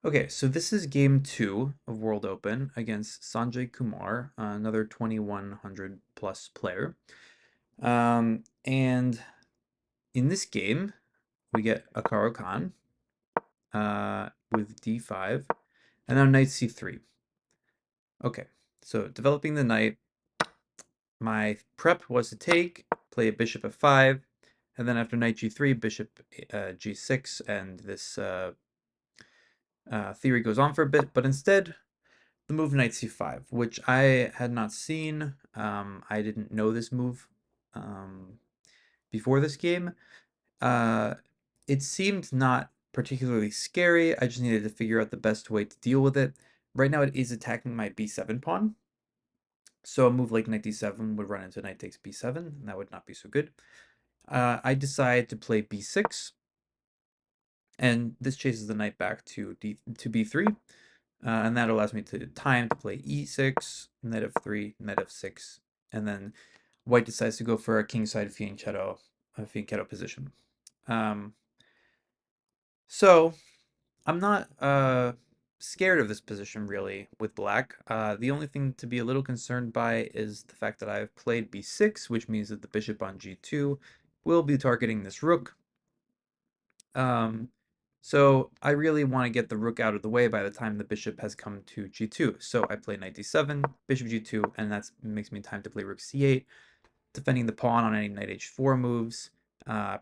Okay, so this is game two of World Open against Sanjay Kumar, another 2100 plus player. And in this game, we get Akaro Khan with d5, and now knight c3. Okay, so developing the knight, my prep was to play a bishop f5, and then after knight g3, bishop g6, and this theory goes on for a bit, but instead the move knight c5, which I had not seen. I didn't know this move um, before this game. Uh, it seemed not particularly scary. I just needed to figure out the best way to deal with it. Right now, it is attacking my b7 pawn. So a move like knight d7 would run into knight takes b7, and that would not be so good. I decide to play b6, and this chases the knight back to b3. And that allows me to time to play e6, knight f3, knight f6, and then white decides to go for a kingside fianchetto position. Um, so I'm not scared of this position really with black. The only thing to be a little concerned by is the fact that I've played b6, which means that the bishop on g2 will be targeting this rook. Um, so I really want to get the rook out of the way by the time the bishop has come to g2. So I play knight d7, bishop g2, and that makes me time to play rook c8, defending the pawn on any knight h4 moves,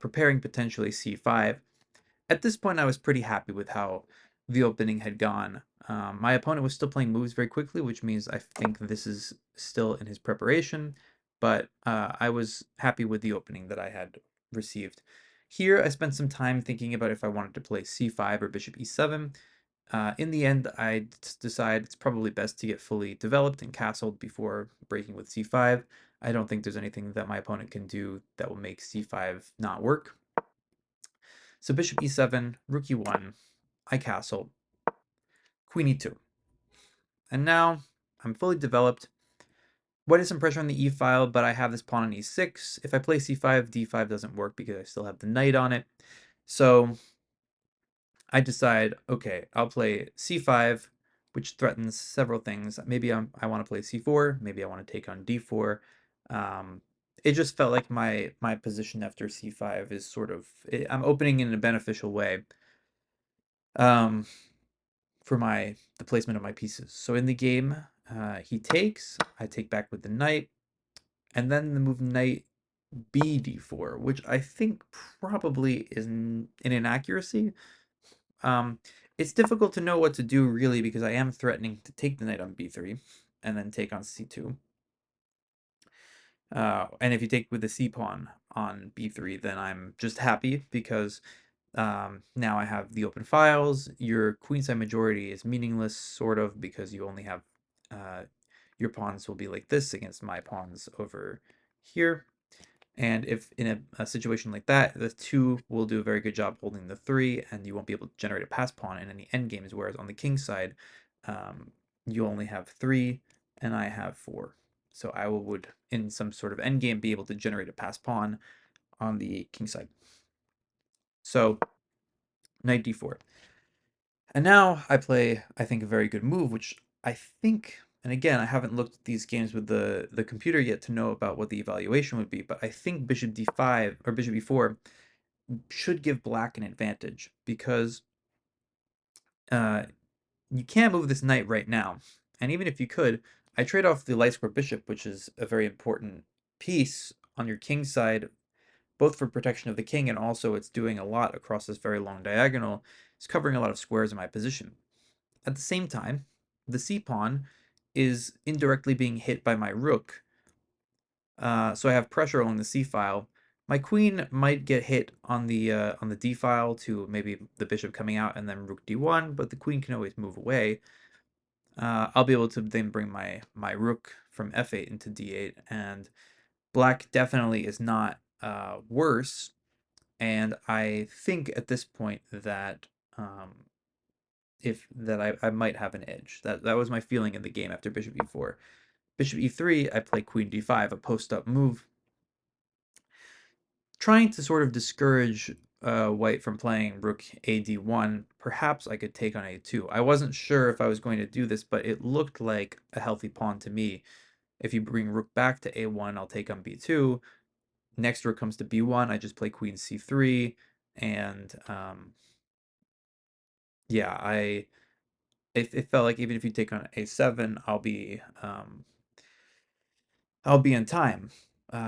preparing potentially c5. At this point, I was pretty happy with how the opening had gone. My opponent was still playing moves very quickly, which means I think this is still in his preparation, but I was happy with the opening that I had received. Here, I spent some time thinking about if I wanted to play c5 or bishop e7. In the end, I decide it's probably best to get fully developed and castled before breaking with c5. I don't think there's anything that my opponent can do that will make c5 not work. So bishop e7, rook e1, I castle, queen e2. And now I'm fully developed. White has some pressure on the e file, but I have this pawn on e6. If I play c5, d5 doesn't work because I still have the knight on it. So I decide, okay, I'll play c5, which threatens several things. Maybe I want to play c4. Maybe I want to take on d4. Um, it just felt like my position after c5 is sort of I'm opening in a beneficial way. Um, for the placement of my pieces. So in the game, he takes, I take back with the knight, and then the move knight bd4, which I think probably is an inaccuracy. Um, it's difficult to know what to do really because I am threatening to take the knight on b3 and then take on c2. And if you take with the c pawn on b3, then I'm just happy because now I have the open files. Your queenside majority is meaningless, sort of, because you only have your pawns will be like this against my pawns over here. And if in a situation like that, the 2 will do a very good job holding the 3, and you won't be able to generate a pass pawn in any endgames, whereas on the king side, um, you only have 3, and I have 4. So I would, in some sort of endgame, be able to generate a pass pawn on the king side. So knight d4. And now I play, I think, a very good move, which I think, and again, I haven't looked at these games with the computer yet to know about what the evaluation would be, but I think bishop d5 or bishop e4 should give black an advantage because uh, you can't move this knight right now. And even if you could, I trade off the light square bishop, which is a very important piece on your king side, both for protection of the king and also it's doing a lot across this very long diagonal. It's covering a lot of squares in my position. At the same time, the c-pawn is indirectly being hit by my rook, so I have pressure along the c-file. My queen might get hit on the d-file to maybe the bishop coming out and then rook d1, but the queen can always move away. I'll be able to then bring my rook from f8 into d8, and black definitely is not worse. And I think at this point that if that I might have an edge. That was my feeling in the game after bishop e4. Bishop e3, I play queen d5, a post-up move, trying to sort of discourage white from playing rook ad1, perhaps I could take on a2. I wasn't sure if I was going to do this, but it looked like a healthy pawn to me. If you bring rook back to a1, I'll take on b2. Next rook comes to b1, I just play queen c3, and yeah, it felt like even if you take on a7, I'll be in time.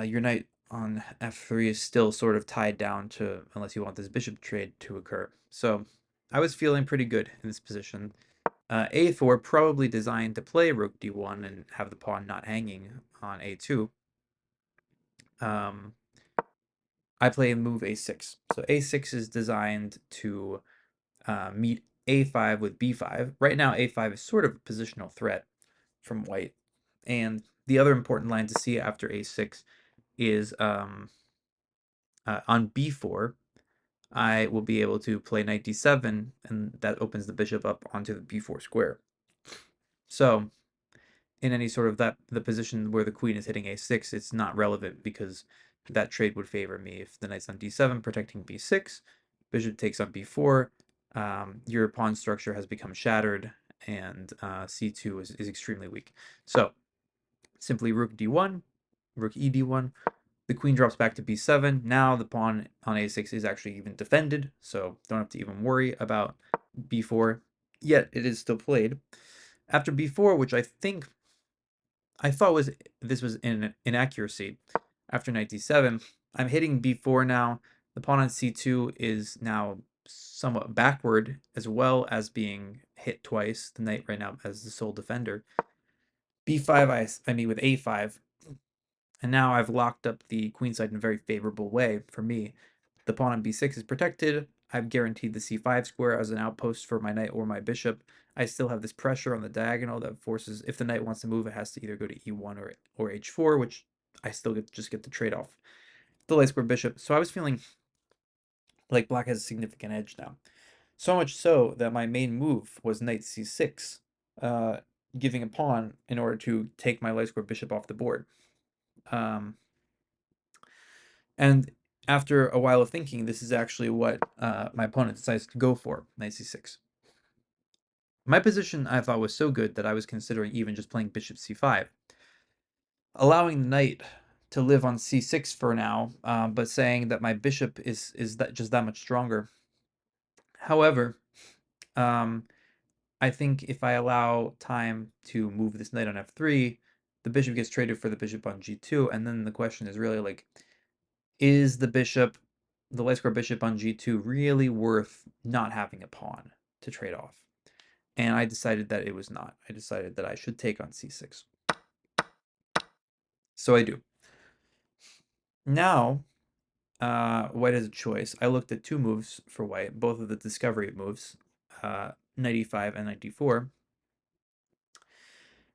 Your knight on f3 is still sort of tied down to, unless you want this bishop trade to occur. So I was feeling pretty good in this position. A4 probably designed to play rook d1 and have the pawn not hanging on a2. I play move a6. So a6 is designed to meet a5 with b5. Right now, a5 is sort of a positional threat from white. And the other important line to see after a6 is on b4, I will be able to play knight d7, and that opens the bishop up onto the b4 square. So in any sort of the position where the queen is hitting a6, it's not relevant because that trade would favor me. If the knight's on d7, protecting b6, bishop takes on b4, your pawn structure has become shattered, and c2 is extremely weak. So simply rook d1, rook ed1, the queen drops back to b7. Now the pawn on a6 is actually even defended, so don't have to even worry about b4, yet it is still played. After b4, which I thought this was an inaccuracy, after knight d7, I'm hitting b4 now. The pawn on c2 is now somewhat backward, as well as being hit twice. The knight right now as the sole defender. b5, I meet with a5, and now I've locked up the queenside in a very favorable way for me. The pawn on b6 is protected. I've guaranteed the c5 square as an outpost for my knight or my bishop. I still have this pressure on the diagonal that forces, if the knight wants to move, it has to either go to e1 or h4, which I still just get the trade-off. The light square bishop. So I was feeling like black has a significant edge now. So much so that my main move was knight c6, uh, giving a pawn in order to take my light square bishop off the board. And after a while of thinking, this is actually what my opponent decides to go for, knight c6. My position, I thought, was so good that I was considering even just playing bishop c5, allowing the knight to live on c6 for now, but saying that my bishop is just that much stronger. However, I think if I allow time to move this knight on f3, the bishop gets traded for the bishop on g2, and then the question is really like, is the light square bishop on g2 really worth not having a pawn to trade off? And I decided that it was not. I decided that I should take on c6. So I do. Now, white has a choice. I looked at two moves for white, both of the discovery moves, knight e5 and knight d4.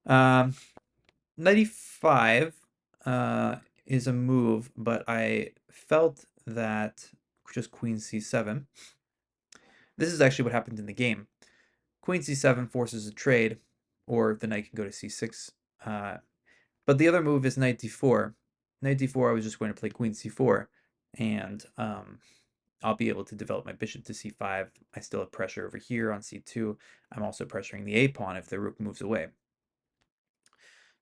Um, knight e5 is a move, but I felt that just queen c7. This is actually what happened in the game. Queen c7 forces a trade, or the knight can go to c6. But the other move is knight d4. Knight d4, I was just going to play queen c4, and I'll be able to develop my bishop to c5. I still have pressure over here on c2. I'm also pressuring the a pawn if the rook moves away.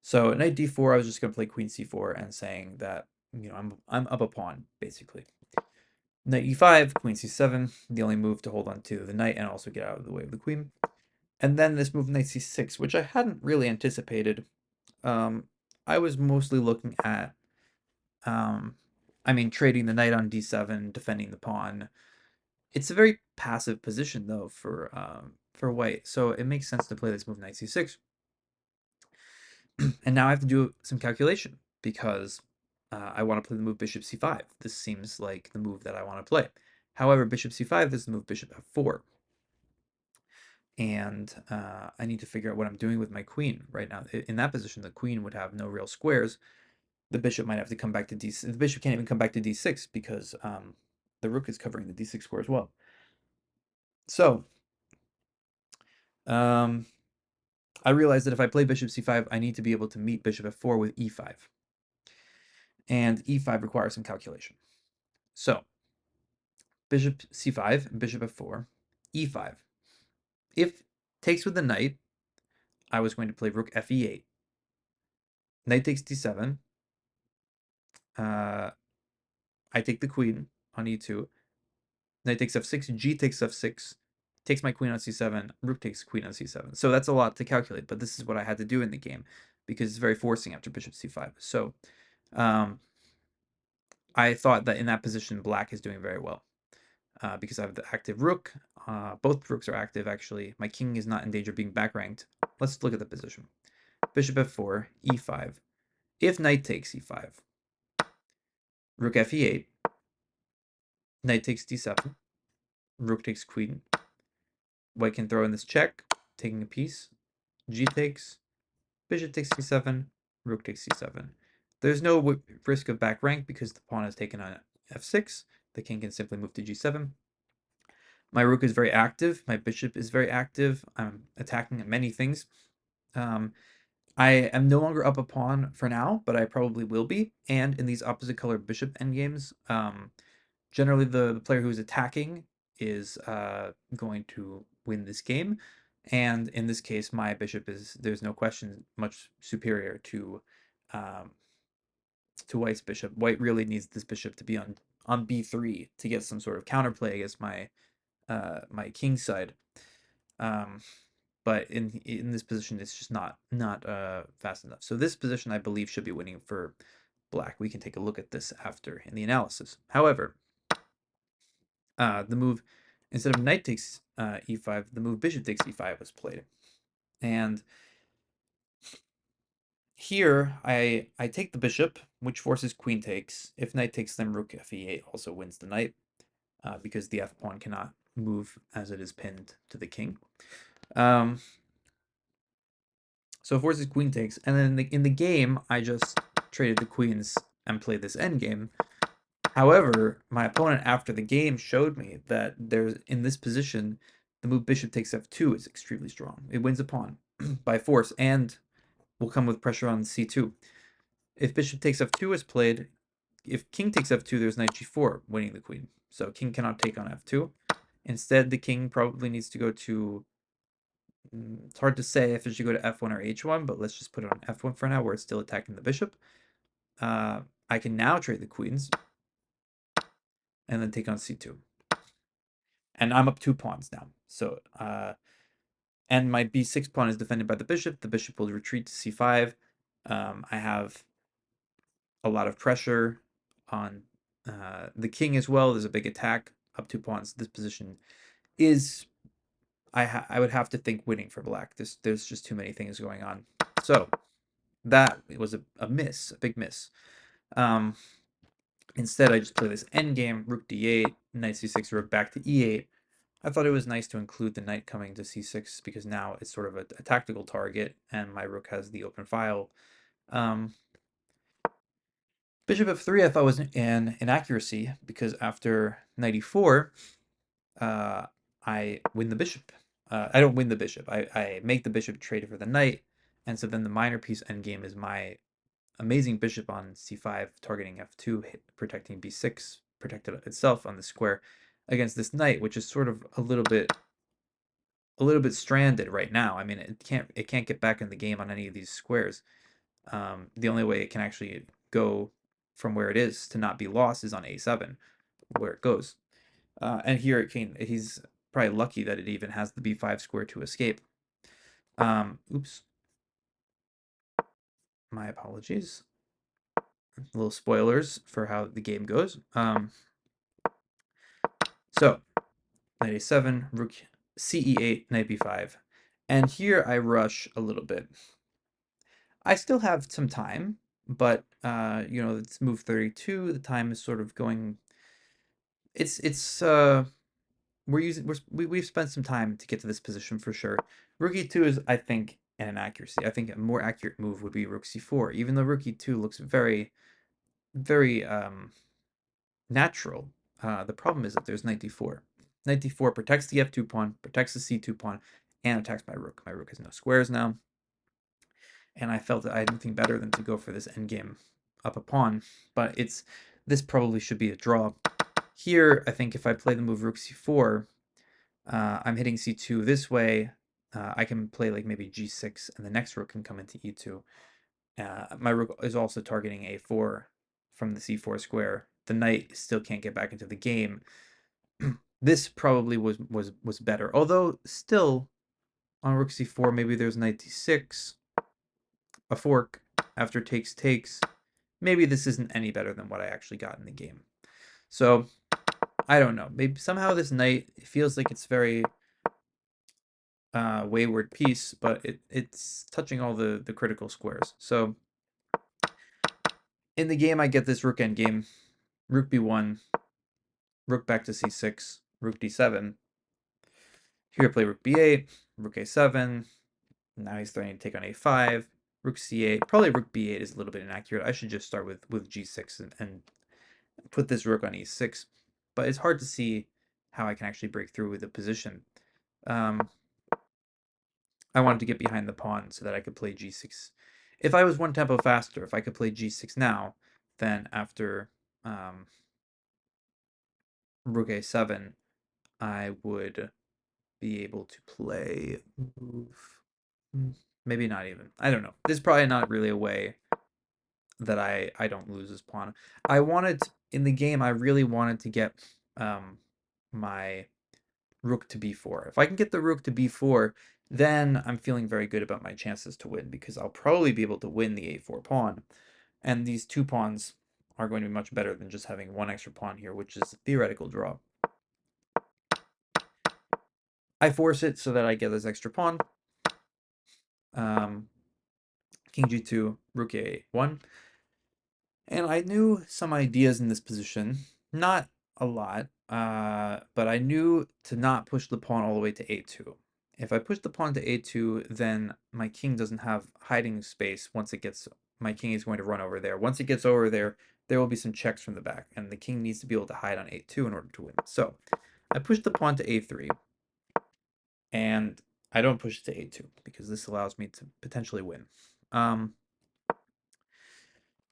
So knight d4, I was just going to play queen c4 and saying that, I'm up a pawn, basically. Knight e5, queen c7, the only move to hold on to the knight and also get out of the way of the queen. And then this move knight c6, which I hadn't really anticipated. I was mostly looking at, trading the knight on d7, defending the pawn. It's a very passive position, though, for white, so it makes sense to play this move knight c6. And now I have to do some calculation, because I want to play the move bishop c5. This seems like the move that I want to play. However, bishop c5 is the move bishop f4. And I need to figure out what I'm doing with my queen right now. In that position, the queen would have no real squares. The bishop might have to come back to d6. The bishop can't even come back to d6 because the rook is covering the d6 square as well. So I realized that if I play bishop c5, I need to be able to meet bishop f4 with e5. And e5 requires some calculation. So bishop c5, bishop f4, e5. If takes with the knight, I was going to play rook fe8. Knight takes d7. Uh, I take the queen on e2. Knight takes f6, g takes f6, takes my queen on c7, rook takes queen on c7. So that's a lot to calculate, but this is what I had to do in the game because it's very forcing after bishop c5. So um, I thought that in that position, black is doing very well because I have the active rook. Both rooks are active, actually. My king is not in danger of being back ranked. Let's look at the position. Bishop f4, e5. If knight takes e5, rook fe8, knight takes d7, rook takes queen. White can throw in this check, taking a piece. G takes, bishop takes c7, rook takes c7. There's no risk of back rank because the pawn is taken on f6. The king can simply move to g7. My rook is very active. My bishop is very active. I'm attacking at many things. I am no longer up a pawn for now, but I probably will be. And in these opposite color bishop endgames, generally the player who's attacking is going to win this game. And in this case, my bishop is, there's no question, much superior um, to White's bishop. White really needs this bishop to be on b3 to get some sort of counterplay against my king side. Um, but in this position, it's just not fast enough. So this position, I believe, should be winning for black. We can take a look at this after in the analysis. However, the move, instead of knight takes e5, the move bishop takes e5 was played. And here, I take the bishop, which forces queen takes. If knight takes, then rook fe8 also wins the knight, because the f-pawn cannot move as it is pinned to the king. So it forces queen takes, and then in the game, I just traded the queens and played this endgame. However, my opponent after the game showed me that there's in this position, the move bishop takes f2 is extremely strong. It wins a pawn by force and will come with pressure on c2. If bishop takes f2 is played, if king takes f2, there's knight g4 winning the queen. So king cannot take on f2. Instead, the king probably needs to go to, it's hard to say if it should go to f1 or h1, but let's just put it on f1 for now where it's still attacking the bishop. I can now trade the queens and then take on c2. And I'm up 2 pawns now. So, and my b6 pawn is defended by the bishop. The bishop will retreat to c5. I have a lot of pressure on the king as well. There's a big attack up 2 pawns. This position is, I would have to think winning for black. There's just too many things going on. So that was a miss, a big miss. Instead, I just play this endgame, rook d8, knight c6, rook back to e8. I thought it was nice to include the knight coming to c6 because now it's sort of a tactical target and my rook has the open file. Bishop f3 I thought was an inaccuracy because after knight e4, I win the bishop. I don't win the bishop. I make the bishop trade for the knight, and so then the minor piece endgame is my amazing bishop on c5, targeting f2, protecting b6, protected itself on the square against this knight, which is sort of a little bit stranded right now. I mean, it can't get back in the game on any of these squares. The only way it can actually go from where it is to not be lost is on a7, where it goes. And here he's probably lucky that it even has the b5 square to escape. Oops. My apologies. Little spoilers for how the game goes. So, knight a7, rook ce8, knight b5. And here I rush a little bit. I still have some time, but it's move 32. The time is sort of going. We've spent some time to get to this position for sure. Rook e2 is, I think, an inaccuracy. I think a more accurate move would be rook c4, even though rook e2 looks very, very natural. The problem is that there's knight d4. Knight d4 protects the f2 pawn, protects the c2 pawn, and attacks my rook. My rook has no squares now. And I felt that I had nothing better than to go for this endgame up a pawn. But this probably should be a draw. Here, I think if I play the move rook c4, I'm hitting c2 this way. I can play like maybe g6, and the next rook can come into e2. My rook is also targeting a4 from the c4 square. The knight still can't get back into the game. This probably was better. Although still on rook c4, maybe there's knight d6, a fork after takes takes. Maybe this isn't any better than what I actually got in the game. So I don't know. Maybe somehow this knight feels like it's very wayward piece, but it's touching all the critical squares. So in the game, I get this rook endgame, rook b1, rook back to c6, rook d7. Here I play rook b8, rook a7. Now he's threatening to take on a5, rook c8. Probably rook b8 is a little bit inaccurate. I should just start with g6 and put this rook on e6. But it's hard to see how I can actually break through with the position. I wanted to get behind the pawn so that I could play g6. If I was one tempo faster, if I could play g6 now, then after rook a7, I would be able to play move. Maybe not even. I don't know. There's probably not really a way that I don't lose this pawn. I wanted in the game. I really wanted to get my rook to b4. If I can get the rook to b4, then I'm feeling very good about my chances to win because I'll probably be able to win the a4 pawn. And these two pawns are going to be much better than just having one extra pawn here, which is a theoretical draw. I force it so that I get this extra pawn. King g2, rook a1. And I knew some ideas in this position, not a lot, but I knew to not push the pawn all the way to a2. If I push the pawn to a2, then my king doesn't have hiding space once it gets, my king is going to run over there. Once it gets over there, there will be some checks from the back, and the king needs to be able to hide on a2 in order to win. So I push the pawn to a3, and I don't push it to a2 because this allows me to potentially win.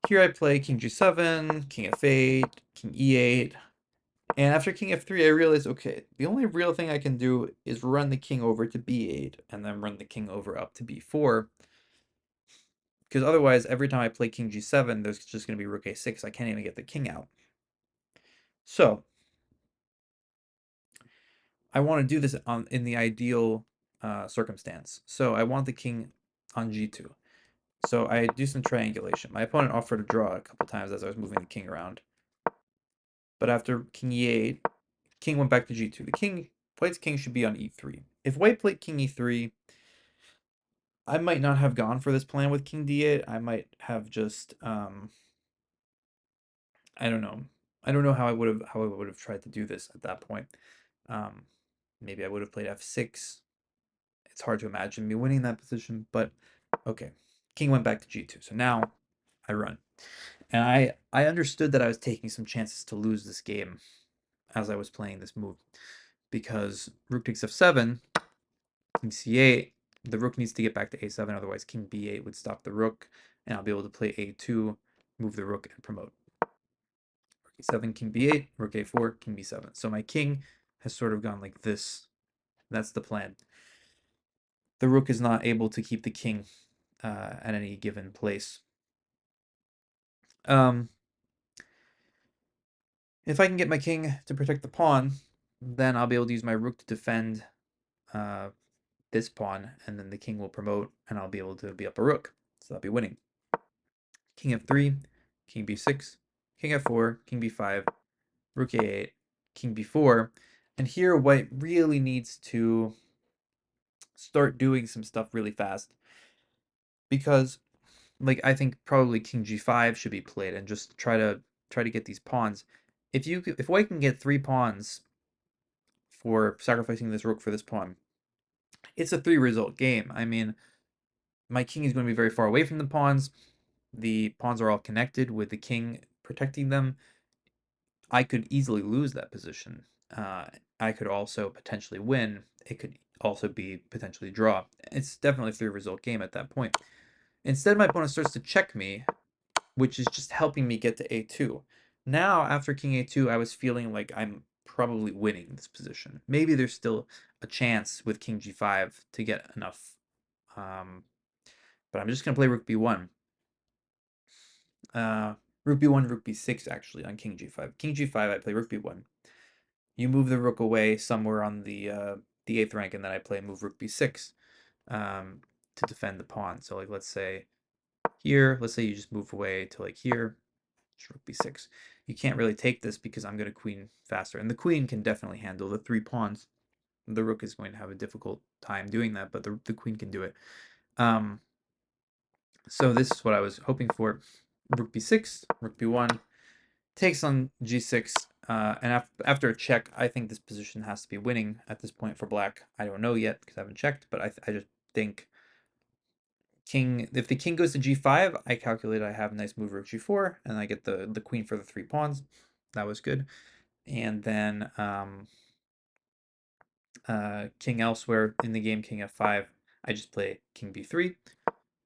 Here I play king g7, king f8, king e8, and after king f3 I realize, okay, the only real thing I can do is run the king over to b8 and then run the king over up to b4, because otherwise every time I play king g7 there's just going to be rook a6. I can't even get the king out. So I want to do this in the ideal circumstance. So I want the king on g2. So I do some triangulation. My opponent offered a draw a couple times as I was moving the king around. But after king e8, king went back to g2. White's king should be on e3. If white played king e3, I might not have gone for this plan with king d8. I might have just I don't know. I don't know how I would have tried to do this at that point. Um, Maybe I would have played f6. It's hard to imagine me winning that position, but okay. King went back to g2. So now I run. And I understood that I was taking some chances to lose this game as I was playing this move, because rook takes f7, king c8, the rook needs to get back to a7, otherwise king b8 would stop the rook, and I'll be able to play a2, move the rook, and promote. Rook a7, king b8, rook a4, king b7. So my king has sort of gone like this. That's the plan. The rook is not able to keep the king at any given place. If I can get my king to protect the pawn, then I'll be able to use my rook to defend this pawn, and then the king will promote, and I'll be able to be up a rook. So I'll be winning. King f3, king b6, king f4, king b5, rook a8, king b4. And here white really needs to start doing some stuff really fast, because like I think probably king g5 should be played and just try to get these pawns. If white can get 3 pawns for sacrificing this rook for this pawn, it's a 3-result game. I mean, my king is going to be very far away from the pawns. The pawns are all connected with the king protecting them. I could easily lose that position. I could also potentially win. It could also be potentially draw. It's definitely a 3-result game at that point. Instead, my opponent starts to check me, which is just helping me get to a2. Now, after king a2, I was feeling like I'm probably winning this position. Maybe there's still a chance with king g5 to get enough. Um, but I'm just going to play rook b1. Uh, rook b1, rook b6, actually, on king g5. King g5, I play rook b1. You move the rook away somewhere on the 8th rank, and then I play move rook b6 to defend the pawn. So, like, let's say here, let's say you just move away to, like, here, rook b6. You can't really take this because I'm going to queen faster. And the queen can definitely handle the 3 pawns. The rook is going to have a difficult time doing that, but the queen can do it. So this is what I was hoping for. Rook b6, rook b1, takes on g6. And after a check, I think this position has to be winning at this point for black. I don't know yet because I haven't checked, but I just think if the king goes to g5, I calculate I have a nice move rook g4, and I get the queen for the 3 pawns. That was good. And then king elsewhere in the game, king f5, I just play king b3.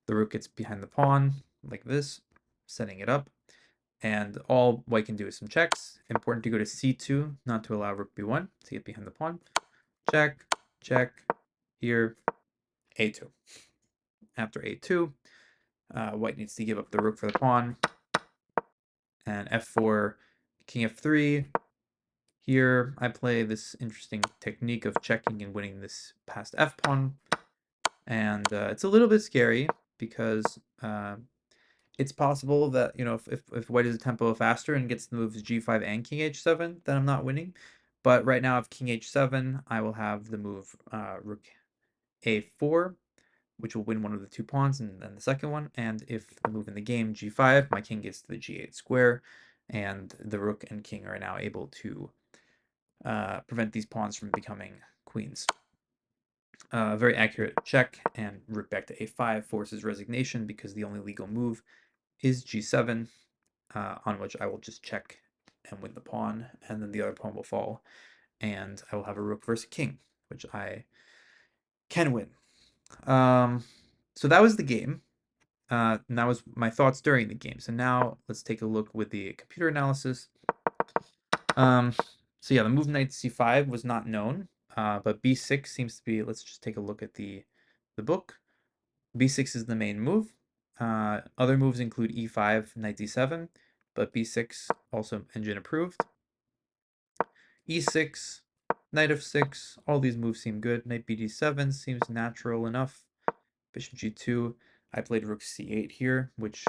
The rook gets behind the pawn like this, setting it up. And all white can do is some checks. Important to go to c2, not to allow rook b1 to get behind the pawn. Check, check, here, a2. After a2, white needs to give up the rook for the pawn. And f4, king f3. Here, I play this interesting technique of checking and winning this past f pawn. And it's a little bit scary because it's possible that, you know, if white is a tempo faster and gets the moves g5 and king h7, then I'm not winning. But right now, if king h7, I will have the move rook a4, which will win one of the 2 pawns and then the second one. And if the move in the game g5, my king gets to the g8 square, and the rook and king are now able to prevent these pawns from becoming queens. Very accurate check, and rook back to a5 forces resignation because the only legal move is g7, on which I will just check and win the pawn, and then the other pawn will fall, and I will have a rook versus king, which I can win. So that was the game. And that was my thoughts during the game. So now let's take a look with the computer analysis. So yeah, the move knight c5 was not known, but b6 seems to be. Let's just take a look at the book. b6 is the main move. Other moves include e5, knight d7, but b6 also engine approved. e6, knight f6, all these moves seem good. Knight bd7 seems natural enough. Bishop g2. I played rook c8 here, which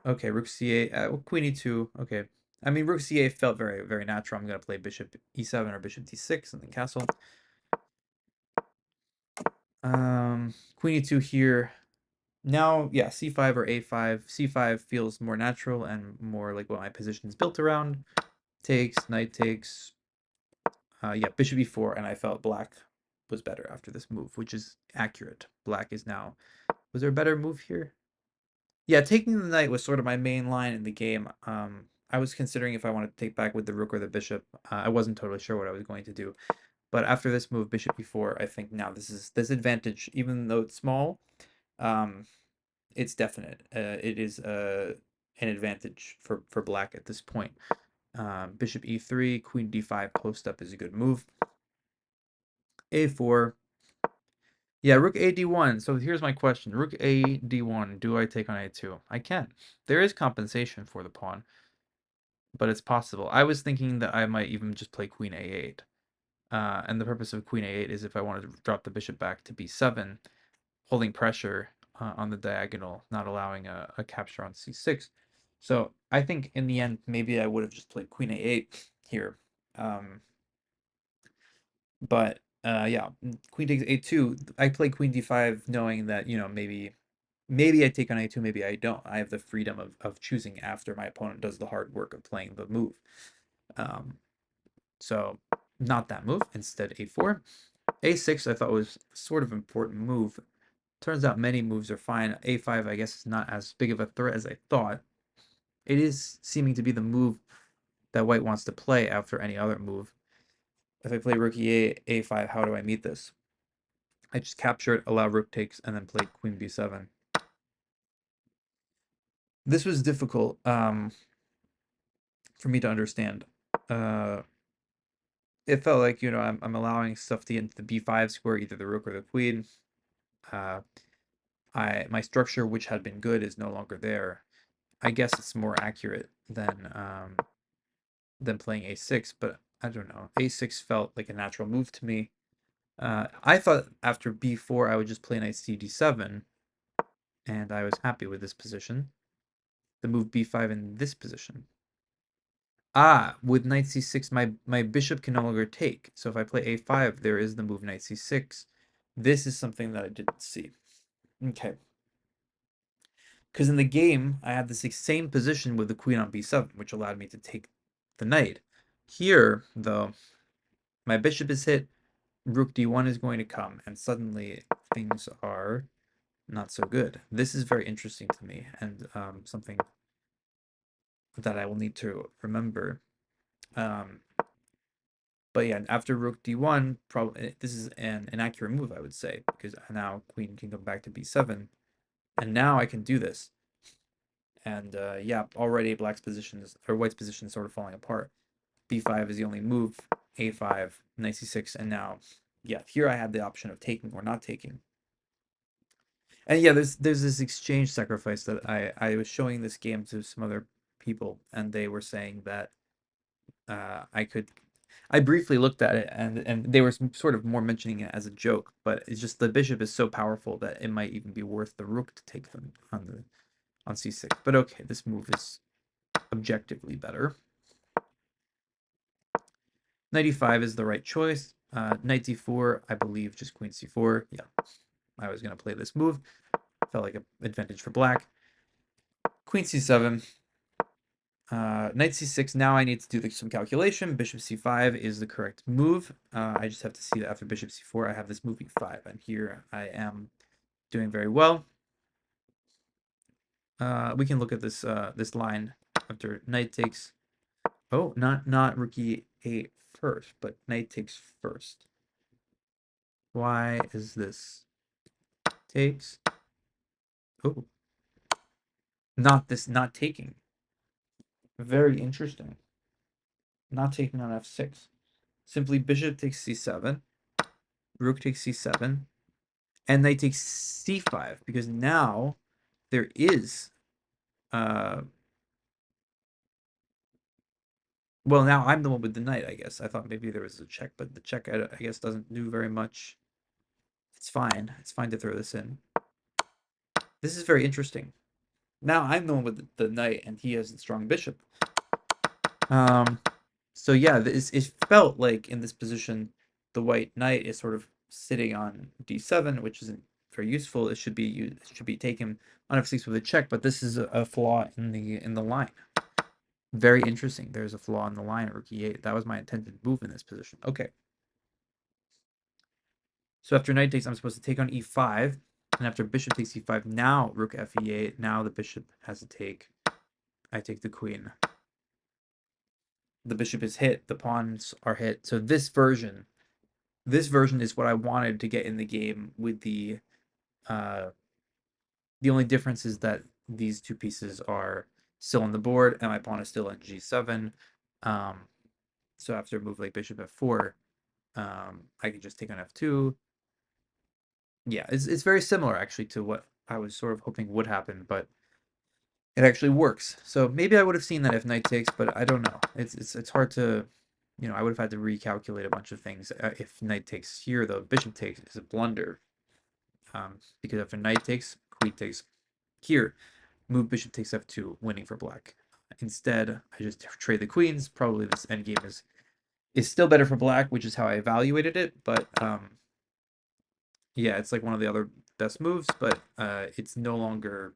okay, rook c8, queen e2. Okay, I mean rook c8 felt very very natural. I'm gonna play bishop e7 or bishop d6 and then castle. Queen e2 here. Now, yeah, c5 or a5. c5 feels more natural and more like what my position is built around. Takes, knight takes. Yeah, bishop e4, and I felt black was better after this move, which is accurate. Black is now. Was there a better move here? Yeah, taking the knight was sort of my main line in the game. I was considering if I wanted to take back with the rook or the bishop. I wasn't totally sure what I was going to do. But after this move, bishop e4, I think now this advantage, even though it's small, um, it's definite. It is an advantage for black at this point. Bishop e3, queen d5 post up is a good move. a4. Yeah, rook a d1. So here's my question. Rook a d1. Do I take on a2? I can. There is compensation for the pawn, but it's possible. I was thinking that I might even just play queen a8. And the purpose of queen a8 is if I wanted to drop the bishop back to b7, holding pressure on the diagonal, not allowing a capture on c6. So I think in the end, maybe I would have just played queen a8 here. But yeah, queen takes a2. I play queen d5 knowing that, you know, maybe I take on a2, maybe I don't. I have the freedom of choosing after my opponent does the hard work of playing the move. So not that move, instead a4. a6 I thought was sort of important move. Turns out many moves are fine. a5 I guess is not as big of a threat as I thought. It is seeming to be the move that white wants to play after any other move. If I play rook e8, a5, how do I meet this? I just capture it, allow rook takes, and then play queen b7. This was difficult for me to understand. Uh, it felt like, I'm allowing stuff to get into the b5 square, either the rook or the queen. Uh, my structure, which had been good, is no longer there. I guess it's more accurate than playing a6, but I don't know. A6 felt like a natural move to me. I thought after b4 I would just play knight c d7, and I was happy with this position. The move b5 in this position. Ah, with knight c6, my bishop can no longer take. So if I play a5, there is the move knight c6. This is something that I didn't see. Okay. Because in the game, I had this same position with the queen on b7, which allowed me to take the knight. Here, though, my bishop is hit, rook d1 is going to come, and suddenly things are not so good. This is very interesting to me, and something that I will need to remember. Um, but yeah, after rook d1, probably this is an inaccurate move, I would say, because now queen can come back to b7, and now I can do this. And yeah, already black's position is, or white's position is sort of falling apart. b5 is the only move, a5, knight c6, and now, yeah, here I had the option of taking or not taking. And yeah, there's this exchange sacrifice that I was showing this game to some other people, and they were saying that I could. I briefly looked at it, and they were sort of more mentioning it as a joke, but it's just the bishop is so powerful that it might even be worth the rook to take them on c6. But okay, this move is objectively better. Knight e5 is the right choice. Knight d4, I believe, just queen c4. Yeah, I was gonna play this move. Felt like an advantage for black. Queen c7. Knight c6, now I need to do some calculation. Bishop c5 is the correct move. I just have to see that after bishop c4, I have this move e5, and here I am doing very well. We can look at this line after knight takes. Oh, not rook e8 first, but knight takes first. Why is this takes? Oh, not taking. Very interesting. Not taking on f6. Simply bishop takes c7, rook takes c7, and knight takes c5, because now there is uh well, now I'm the one with the knight, I guess. I thought maybe there was a check, but the check I guess doesn't do very much. It's fine. It's fine to throw this in. This is very interesting. Now I'm the one with the knight, and he has the strong bishop. So yeah, it felt like in this position the white knight is sort of sitting on d7, which isn't very useful. It should be taken on f6 with a check, but this is a flaw in the line. Very interesting. There's a flaw in the line at rook e8. That was my intended move in this position. Okay. So after knight takes, I'm supposed to take on e5, and after bishop takes e5, now rook f e8. Now the bishop has to take. I take the queen. The bishop is hit. The pawns are hit. So this version is what I wanted to get in the game with the only difference is that these two pieces are still on the board and my pawn is still on g7. So after a move like bishop f4, I can just take on f2. Yeah, it's very similar actually to what I was sort of hoping would happen, but it actually works. So maybe I would have seen that if knight takes, but I don't know. It's hard to, I would have had to recalculate a bunch of things. If knight takes here, though, bishop takes is a blunder. Because after knight takes, queen takes here, move bishop takes f2, winning for black. Instead, I just trade the queens. Probably this endgame is still better for black, which is how I evaluated it. But yeah, it's like one of the other best moves, but it's no longer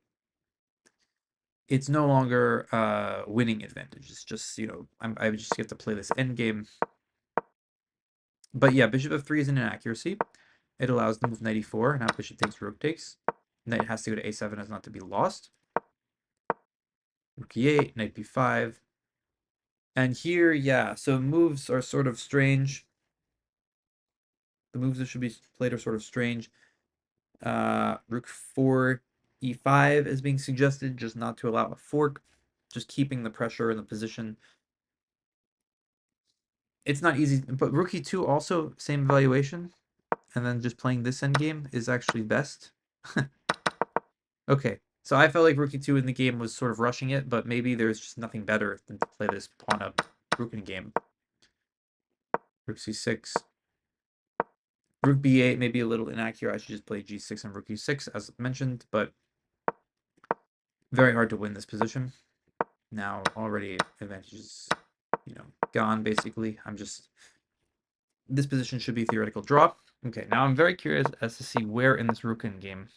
winning advantage. It's just I just get to play this endgame. But yeah, bishop f3 is an inaccuracy. It allows the move knight e4. Now bishop takes, rook takes. Knight has to go to a7 as not to be lost. Rook e8, knight b5. And here, yeah, so moves are sort of strange. The moves that should be played are sort of strange. Rook 4. e5 is being suggested, just not to allow a fork, just keeping the pressure in the position. It's not easy, but rook e2 also same evaluation, and then just playing this endgame is actually best. Okay, so I felt like rook e2 in the game was sort of rushing it, but maybe there's just nothing better than to play this pawn up rook in game. Rook c6. Rook b8 may be a little inaccurate. I should just play g6 and rook e6 as mentioned, but very hard to win this position. Now already advantages, gone basically. This position should be theoretical draw. Okay, now I'm very curious as to see where in this rook in game.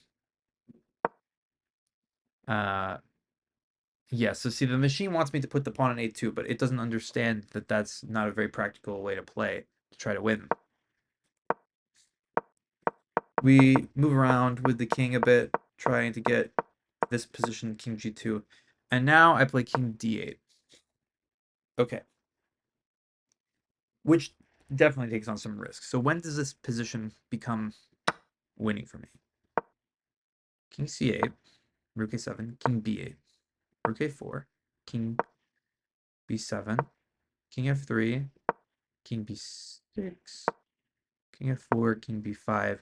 Yeah, so see, the machine wants me to put the pawn on a2, but it doesn't understand that that's not a very practical way to play to try to win. We move around with the king a bit, trying to get this position king g2, and now I play king d8. Okay, which definitely takes on some risk. So when does this position become winning for me? King c8, rook a7, king b8, rook a4, king b7, king f3, king b6, king f4, king b5,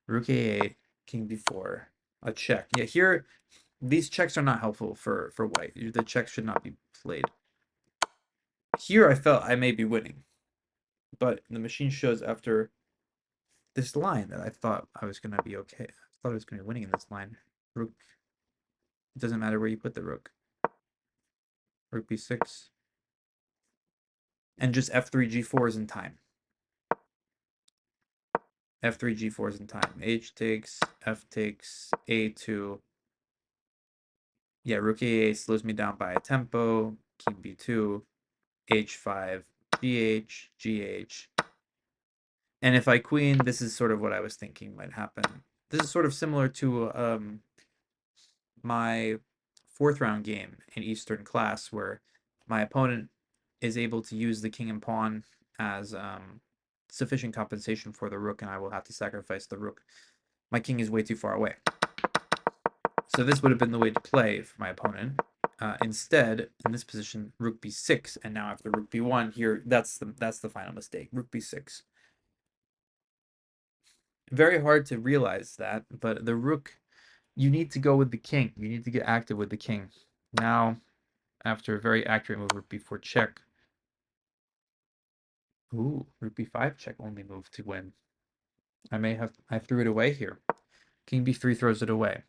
rook a8, king b4, a check. Yeah, here these checks are not helpful for white. The check should not be played. Here I felt I may be winning, but the machine shows after this line that I thought I was gonna be okay. I thought I was gonna be winning in this line. Rook. It doesn't matter where you put the rook. Rook b6, and just f3 g4 is in time. F3 g4 is in time. H takes, F takes, a2. Yeah, rook a8 slows me down by a tempo. King b2, h5, gh, gh. And if I queen, this is sort of what I was thinking might happen. This is sort of similar to my fourth round game in Eastern class, where my opponent is able to use the king and pawn as sufficient compensation for the rook, and I will have to sacrifice the rook. My king is way too far away. So this would have been the way to play for my opponent. Instead, in this position, rook b6, and now after rook b1 here, that's the final mistake. Rook b6. Very hard to realize that, but the rook, you need to go with the king. You need to get active with the king. Now, after a very accurate move, rook b4 check. Ooh, rook b5 check only move to win. I threw it away here. King b3 throws it away.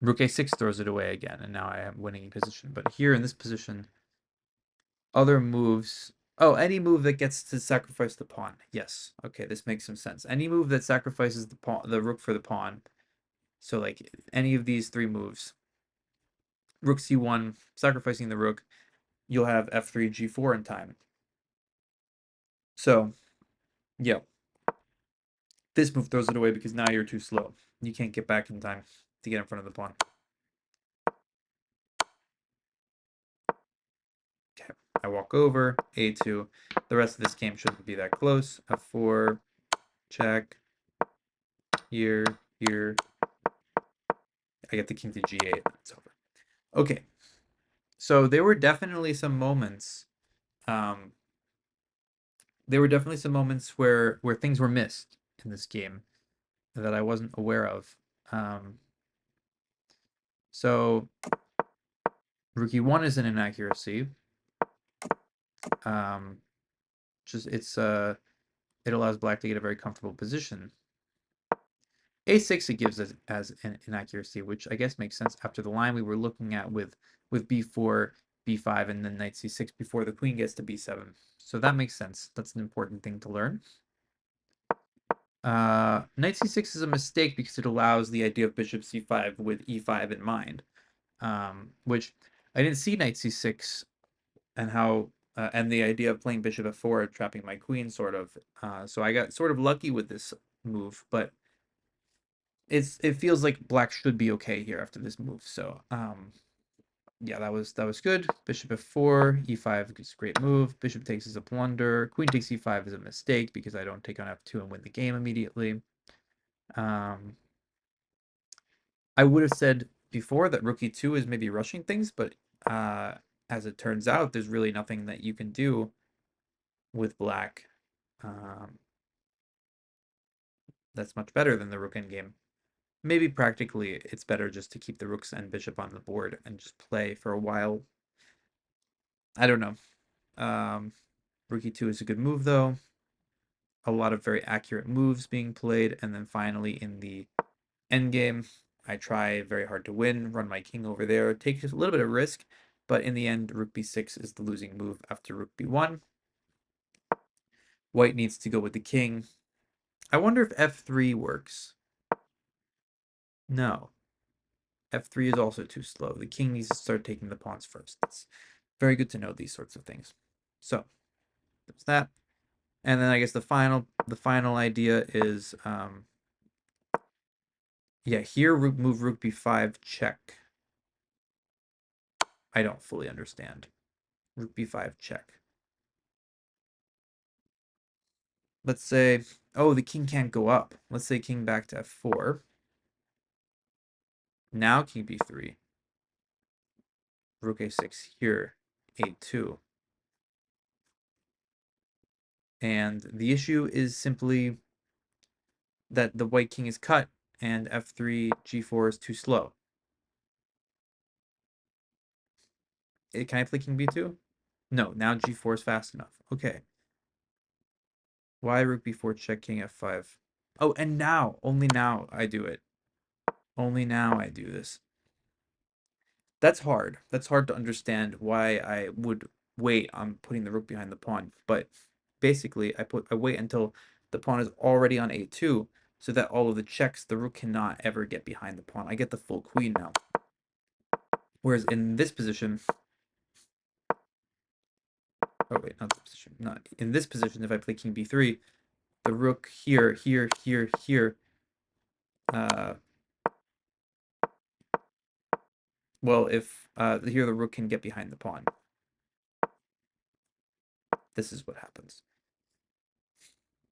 Rook a6 throws it away again, and now I am winning position. But here in this position, other moves. Oh, any move that gets to sacrifice the pawn. Yes. Okay, this makes some sense. Any move that sacrifices the rook for the pawn. So like any of these three moves. Rook c1, sacrificing the rook, you'll have f3, g4 in time. So, yeah. This move throws it away because now you're too slow. You can't get back in time to get in front of the pawn. Okay, I walk over, a2. The rest of this game shouldn't be that close. f4, check. Here, here. I get the king to g8, and it's over. Okay, so there were definitely some moments. There were definitely some moments where things were missed in this game that I wasn't aware of. So rook e1 is an inaccuracy. Just it allows black to get a very comfortable position. a6 it gives us as an inaccuracy, which I guess makes sense after the line we were looking at with b4, b5, and then knight c6 before the queen gets to b7. So that makes sense. That's an important thing to learn. Knight c6 is a mistake because it allows the idea of bishop c5 with e5 in mind, which I didn't see knight c6 and how and the idea of playing bishop f4 trapping my queen sort of. So I got sort of lucky with this move, but it feels like black should be okay here after this move. So yeah, that was good. Bishop f4, e5 is a great move. Bishop takes is a blunder. Queen takes e5 is a mistake because I don't take on f2 and win the game immediately. I would have said before that rook e2 is maybe rushing things, but uh, as it turns out, there's really nothing that you can do with black um, that's much better than the rook endgame. Maybe practically it's better just to keep the rooks and bishop on the board and just play for a while. I don't know. Rook e2 is a good move though. A lot of very accurate moves being played, and then finally in the endgame, I try very hard to win, run my king over there, take just a little bit of risk, but in the end, rook b6 is the losing move after rook b1. White needs to go with the king. I wonder if f3 works. No. F3 is also too slow. The king needs to start taking the pawns first. It's very good to know these sorts of things. So there's that. And then I guess the final idea is yeah, here rook move rook b5 check. I don't fully understand. Rook b5 check. Let's say, oh, the king can't go up. Let's say king back to f4. Now king b3. Rook a6 here, a2. And the issue is simply that the white king is cut and f3, g4 is too slow. Can I play king b2? No, now g4 is fast enough. Okay. Why rook b4 check king f5? Oh, and now, only now I do it. Only now I do this. That's hard. That's hard to understand why I would wait on putting the rook behind the pawn. But basically, I wait until the pawn is already on a2, so that all of the checks, the rook cannot ever get behind the pawn. I get the full queen now. Whereas in this position, oh wait, not this position, not in this position. If I play king b3, the rook here, here, here, here. Uh, well, if here the rook can get behind the pawn, this is what happens.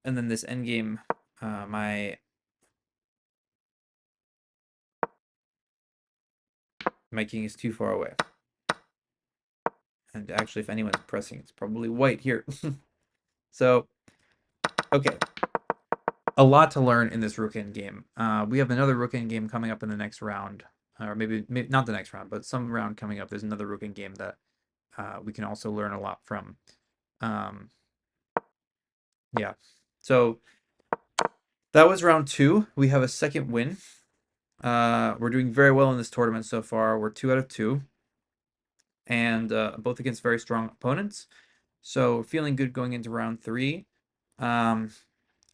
And then this endgame, my king is too far away. And actually, if anyone's pressing, it's probably white here. So, okay. A lot to learn in this rook end game. We have another rook end game coming up in the next round. Or maybe not the next round, but some round coming up. There's another rook end game that we can also learn a lot from. Um, yeah. So, that was round 2. We have a second win. We're doing very well in this tournament so far. We're 2 out of 2. And both against very strong opponents. So feeling good going into round 3. Um,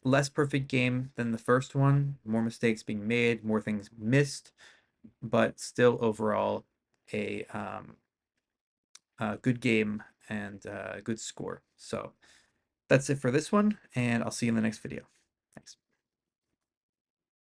Less perfect game than the first one. More mistakes being made, more things missed, but still overall a good game and a good score. So that's it for this one, and I'll see you in the next video. Thanks.